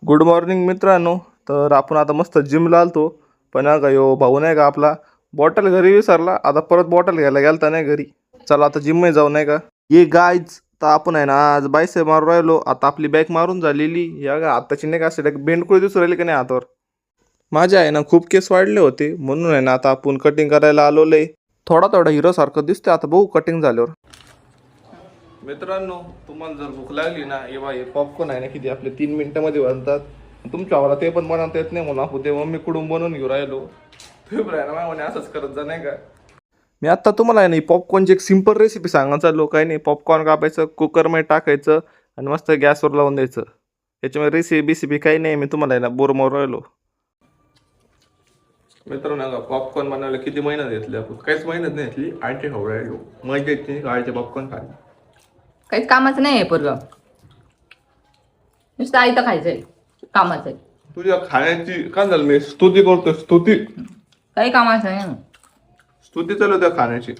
Good morning मित्रांनो. तर आपण आता मस्त जिमला आलतो, पण अगं यो भाऊ नाही का आपला बॉटल घरी विसरला. आता परत बॉटल घ्यायला गेलता नाही घरी. चला आता जिम मध्ये जाऊ नाही का. ये गाईज, तर आपण आहे ना आज बायसेप मारून राहिलो. आता आपली बॅक मारून झालेली या का आताची नाही का असे बेंडकुळी दिसू राहिली का नाही हातावर. माझ्या आहे ना खूप केस वाढले होते, म्हणून आहे ना आता आपण कटिंग करायला आलोय. थोडा थोडा हिरो सारखं दिसते आता बघू कटिंग झाल्यावर. मित्रांनो, तुम्हाला जर भूक लागली ना, हे पॉपकॉर्न आहे ना किती आपले 3 मिनिटांमध्ये बनतात. तुमच्या आवडा ते पण बनवता येत नाही म्हणून आपण ते मम्मी कडून बनवून घेऊ राहिलो. तुम्ही आहे ना म्हणे असंच करत जा नाही का. मी आता तुम्हाला आहे ना पॉपकॉर्नची एक सिंपल रेसिपी सांगायला चाललो. काही नाही, पॉपकॉर्न कापायचं, कुकरमध्ये टाकायचं आणि मस्त गॅसवर लावून द्यायचं. याच्यामध्ये रेसिपी काही नाही, मी तुम्हाला आहे ना बोर मारून राहिलो. मित्रांनो, पॉपकॉर्न बनवायला किती मेहनत घेतली आपण, काहीच मेहनत नाही घेतली. आयटे खाऊ राहिलो, मजा येते आयटे पॉपकॉर्न खायला. काहीच कामाचं नाही आहे पोरग, नुसतं आई तर खायचंय, कामाचं आहे. तुझ्या खाण्याची काय झालं, मी स्तुती करतो, स्तुती काही कामाचं नाही. स्तुती चालू त्या खाण्याची.